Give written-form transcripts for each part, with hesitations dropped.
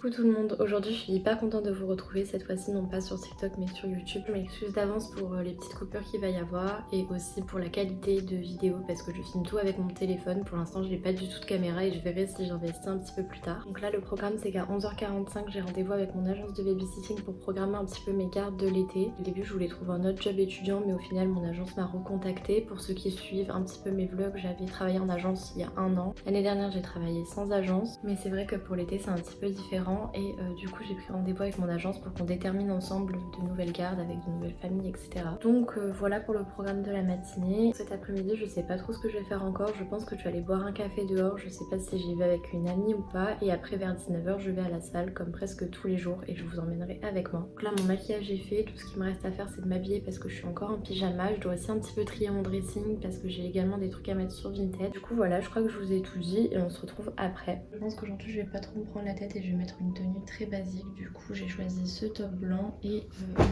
Coucou tout le monde, aujourd'hui je suis hyper contente de vous retrouver, cette fois-ci non pas sur TikTok mais sur YouTube. Je m'excuse d'avance pour les petites coupures qu'il va y avoir et aussi pour la qualité de vidéo parce que je filme tout avec mon téléphone. Pour l'instant je n'ai pas du tout de caméra et je verrai si j'investis un petit peu plus tard. Donc là le programme c'est qu'à 11h45 j'ai rendez-vous avec mon agence de babysitting pour programmer un petit peu mes gardes de l'été. Au début je voulais trouver un autre job étudiant mais au final mon agence m'a recontacté. Pour ceux qui suivent un petit peu mes vlogs, j'avais travaillé en agence il y a un an. L'année dernière j'ai travaillé sans agence mais c'est vrai que pour l'été c'est un petit peu différent et du coup j'ai pris rendez-vous avec mon agence pour qu'on détermine ensemble de nouvelles gardes avec de nouvelles familles, etc. Donc voilà pour le programme de la matinée. Cet après-midi je sais pas trop ce que je vais faire encore, je pense que je vais aller boire un café dehors, je sais pas si j'y vais avec une amie ou pas, et après vers 19h je vais à la salle comme presque tous les jours et je vous emmènerai avec moi. Donc là mon maquillage est fait, tout ce qui me reste à faire c'est de m'habiller parce que je suis encore en pyjama, je dois aussi un petit peu trier mon dressing parce que j'ai également des trucs à mettre sur Vinted. Du coup voilà, je crois que je vous ai tout dit et on se retrouve après. Je pense qu'aujourd'hui je vais pas trop me prendre la tête et je vais mettre une tenue très basique. Du coup j'ai choisi ce top blanc et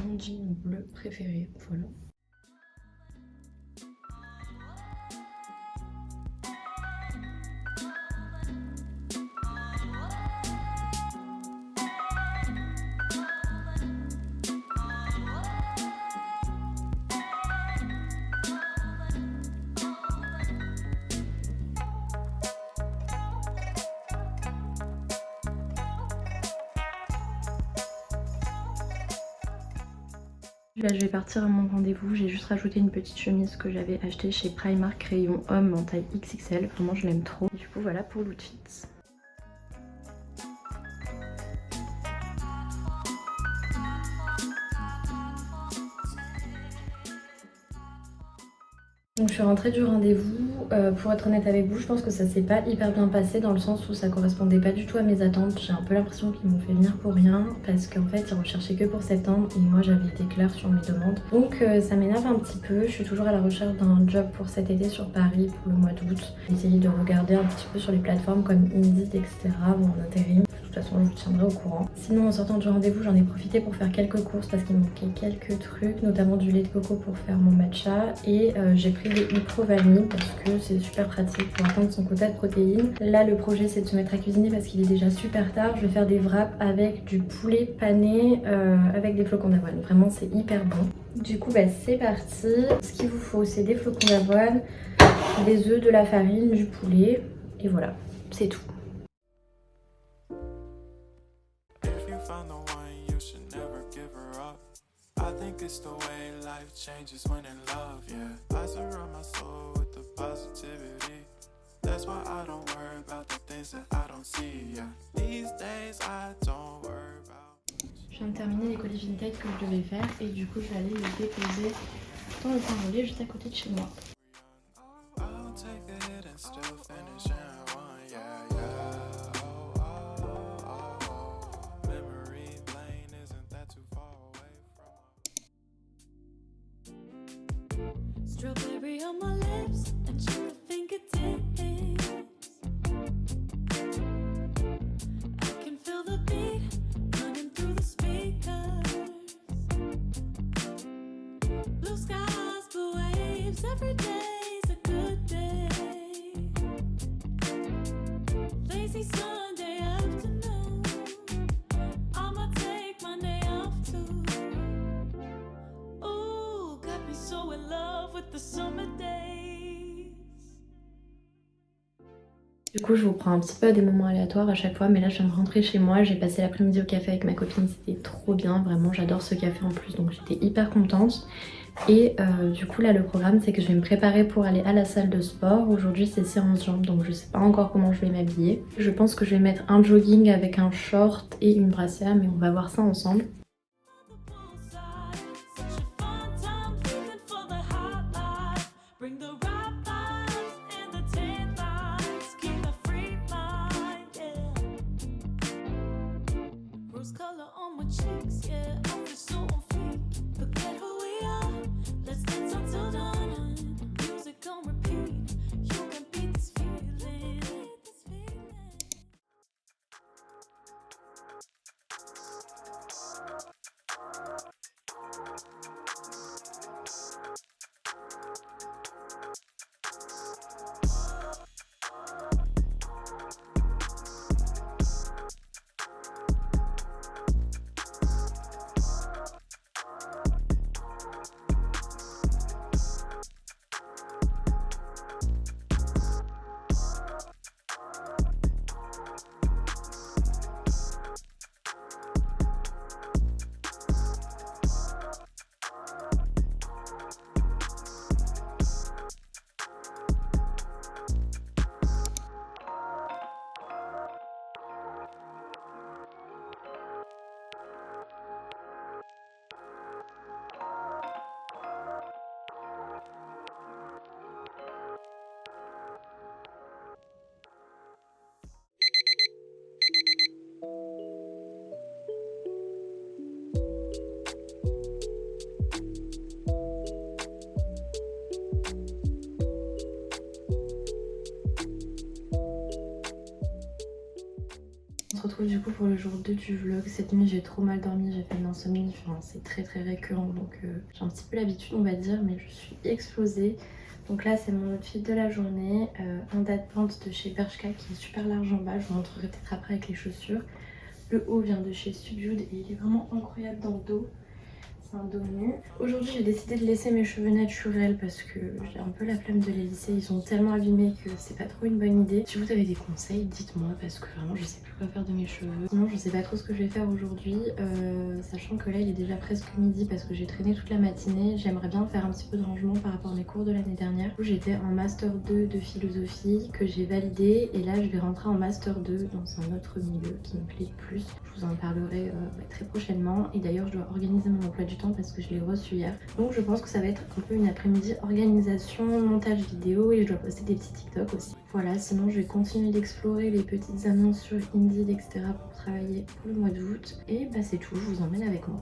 mon jean bleu préféré. Voilà. Là je vais partir à mon rendez-vous, j'ai juste rajouté une petite chemise que j'avais achetée chez Primark rayon homme en taille XXL, vraiment je l'aime trop. Du coup voilà pour l'outfit. Donc je suis rentrée du rendez-vous, pour être honnête avec vous, je pense que ça s'est pas hyper bien passé dans le sens où ça correspondait pas du tout à mes attentes. J'ai un peu l'impression qu'ils m'ont fait venir pour rien parce qu'en fait ils recherchaient que pour septembre et moi j'avais été claire sur mes demandes. Donc ça m'énerve un petit peu, je suis toujours à la recherche d'un job pour cet été sur Paris pour le mois d'août. J'ai essayé de regarder un petit peu sur les plateformes comme Indeed, etc. ou en intérim. De toute façon je vous tiendrai au courant. Sinon en sortant du rendez-vous j'en ai profité pour faire quelques courses parce qu'il me manquait quelques trucs, notamment du lait de coco pour faire mon matcha et j'ai pris des Hypro Vanille parce que c'est super pratique pour atteindre son quota de protéines. Là le projet c'est de se mettre à cuisiner parce qu'il est déjà super tard. Je vais faire des wraps avec du poulet pané avec des flocons d'avoine. Vraiment c'est hyper bon. Du coup bah, c'est parti. Ce qu'il vous faut c'est des flocons d'avoine, des œufs, de la farine, du poulet et voilà, c'est tout. I think it's the way life changes when in love, yeah. I surround my soul with the positivity. That's why I don't worry about the things that I don't see, yeah. These days I don't worry about. Je viens de terminer les colis Vinted que je devais faire et du coup je vais aller les déposer dans le parolier juste à côté de chez moi. I'll take a hit and still finish in one, yeah, yeah. Oh, oh, oh, oh. Memory lane isn't that too far away from. Strawberry on my lips and sugar fingertips. I can feel the beat running through the speakers. Blue skies, blue waves, every day's a good day. Lazy Sunday afternoon, I'ma take Monday off too. Ooh, got me so in love with the summer days. Du coup je vous prends un petit peu à des moments aléatoires à chaque fois, mais là je viens de rentrer chez moi, j'ai passé l'après-midi au café avec ma copine, c'était trop bien, vraiment j'adore ce café en plus, donc j'étais hyper contente. Et du coup là le programme c'est que je vais me préparer pour aller à la salle de sport. Aujourd'hui c'est séance jambes donc je sais pas encore comment je vais m'habiller. Je pense que je vais mettre un jogging avec un short et une brassière, mais on va voir ça ensemble. pour le jour 2 du vlog. Cette nuit j'ai trop mal dormi, j'ai fait de l'insomnie, enfin, c'est très récurrent donc j'ai un petit peu l'habitude on va dire, mais je suis explosée. Donc là c'est mon outfit de la journée, un date-pant de chez Bershka qui est super large en bas, je vous montrerai peut-être après avec les chaussures. Le haut vient de chez Subdued et il est vraiment incroyable dans le dos. C'est un dos nu. Aujourd'hui j'ai décidé de laisser mes cheveux naturels parce que j'ai un peu la flemme de les lisser. Ils sont tellement abîmés que c'est pas trop une bonne idée. Si vous avez des conseils, dites-moi parce que vraiment je sais plus quoi faire de mes cheveux. Sinon je sais pas trop ce que je vais faire aujourd'hui. Sachant que là il est déjà presque midi parce que j'ai traîné toute la matinée. J'aimerais bien faire un petit peu de rangement par rapport à mes cours de l'année dernière. J'étais en master 2 de philosophie que j'ai validé et là je vais rentrer en master 2 dans un autre milieu qui me plaît plus. Je vous en parlerai très prochainement et d'ailleurs je dois organiser mon emploi du temps parce que je l'ai reçu hier. Donc je pense que ça va être un peu une après-midi organisation, montage vidéo et je dois poster des petits TikTok aussi. Voilà, sinon je vais continuer d'explorer les petites annonces sur Indeed, etc. pour travailler pour le mois d'août. Et bah c'est tout, je vous emmène avec moi.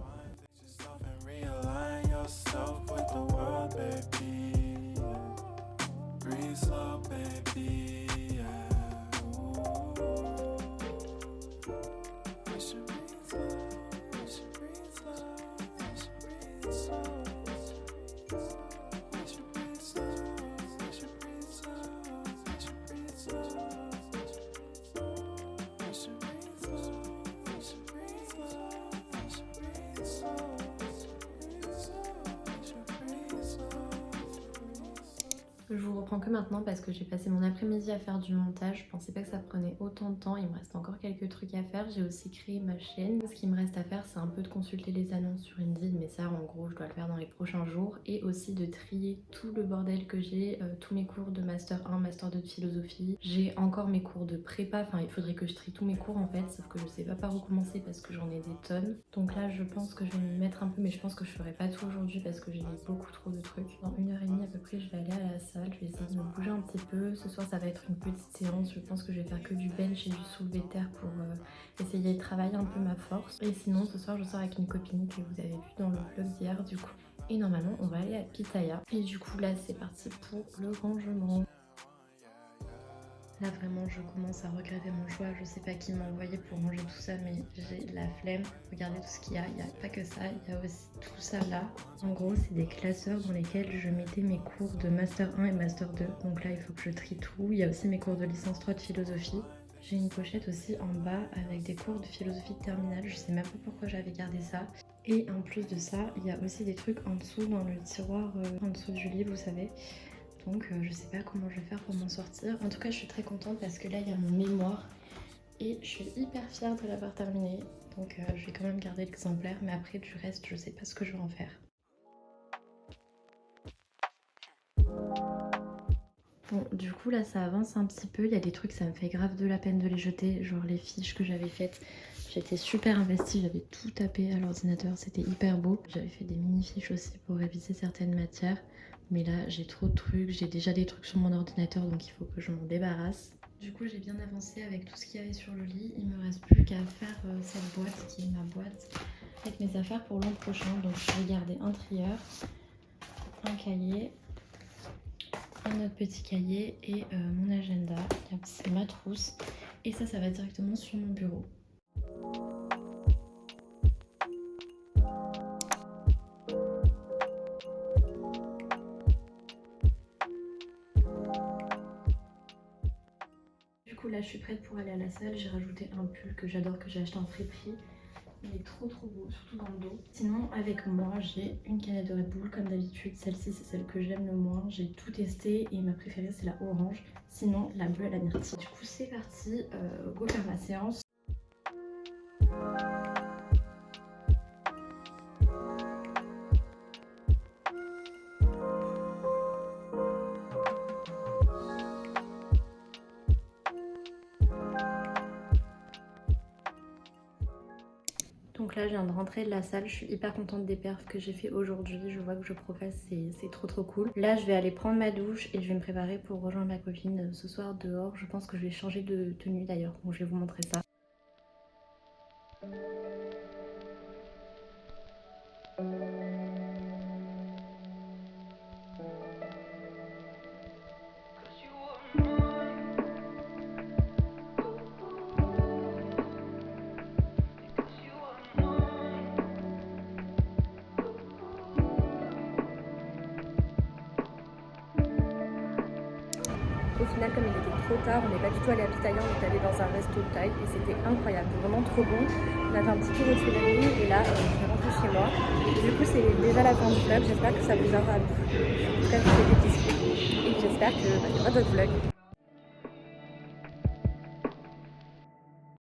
Je vous reprends que maintenant parce que j'ai passé mon après-midi à faire du montage. Je pensais pas que ça prenait autant de temps. Il me reste encore quelques trucs à faire. J'ai aussi créé ma chaîne. Ce qui me reste à faire, c'est un peu de consulter les annonces sur Indeed. Mais ça, en gros, je dois le faire dans les prochains jours. Et aussi de trier tout le bordel que j'ai. Tous mes cours de Master 1, Master 2 de philosophie. J'ai encore mes cours de prépa. Enfin, il faudrait que je trie tous mes cours en fait. Sauf que je sais pas par où commencer parce que j'en ai des tonnes. Donc là, je pense que je vais m'y mettre un peu. Mais je pense que je ferai pas tout aujourd'hui parce que j'ai beaucoup trop de trucs. Dans 1h30 à peu près, je vais aller à la salle. Je vais essayer de me bouger un petit peu. Ce soir ça va être une petite séance. Je pense que je vais faire que du bench et du soulevé de terre pour essayer de travailler un peu ma force. Et sinon ce soir je sors avec une copine que vous avez vu dans le vlog d'hier du coup. Et normalement on va aller à Pitaya. Et du coup là c'est parti pour le rangement. Là vraiment je commence à regretter mon choix, je sais pas qui m'a envoyé pour ranger tout ça mais j'ai la flemme. Regardez tout ce qu'il y a a pas que ça, il y a aussi tout ça là. En gros c'est des classeurs dans lesquels je mettais mes cours de Master 1 et Master 2. Donc là il faut que je trie tout, il y a aussi mes cours de licence 3 de philosophie. J'ai une pochette aussi en bas avec des cours de philosophie de terminale, je sais même pas pourquoi j'avais gardé ça. Et en plus de ça, il y a aussi des trucs en dessous dans le tiroir en dessous du lit, vous savez. Donc je sais pas comment je vais faire pour m'en sortir. En tout cas je suis très contente parce que là il y a mon mémoire et je suis hyper fière de l'avoir terminé. Donc je vais quand même garder l'exemplaire mais après du reste je sais pas ce que je vais en faire. Bon du coup là ça avance un petit peu, il y a des trucs ça me fait grave de la peine de les jeter, genre les fiches que j'avais faites. J'étais super investie, j'avais tout tapé à l'ordinateur, c'était hyper beau. J'avais fait des mini fiches aussi pour réviser certaines matières. Mais là j'ai trop de trucs, j'ai déjà des trucs sur mon ordinateur donc il faut que je m'en débarrasse. Du coup j'ai bien avancé avec tout ce qu'il y avait sur le lit, il me reste plus qu'à faire cette boîte qui est ma boîte avec mes affaires pour l'an prochain. Donc je vais garder un trieur, un cahier, un autre petit cahier et mon agenda, c'est ma trousse et ça va directement sur mon bureau. Là je suis prête pour aller à la salle, j'ai rajouté un pull que j'adore, que j'ai acheté en friperie. Il est trop beau, surtout dans le dos. Sinon avec moi j'ai une canette de Red Bull comme d'habitude, celle-ci c'est celle que j'aime le moins. J'ai tout testé et ma préférée c'est la orange, sinon la bleue à la myrtille. Du coup c'est parti, go faire ma séance. Donc là je viens de rentrer de la salle, je suis hyper contente des perfs que j'ai fait aujourd'hui, je vois que je progresse, c'est trop cool. Là je vais aller prendre ma douche et je vais me préparer pour rejoindre ma copine ce soir dehors. Je pense que je vais changer de tenue d'ailleurs, donc je vais vous montrer ça. final, comme il était trop tard, on n'est pas du tout allé à Pitaya, on est allé dans un resto de Thaï et c'était incroyable, vraiment trop bon. On a fait un petit tour aux Tuileries et là, je vais rentrer chez moi. Du coup, c'est déjà la fin du vlog, j'espère que ça vous aura plu. En tout cas, je vous fais des bisous et j'espère qu'il y aura d'autres vlogs.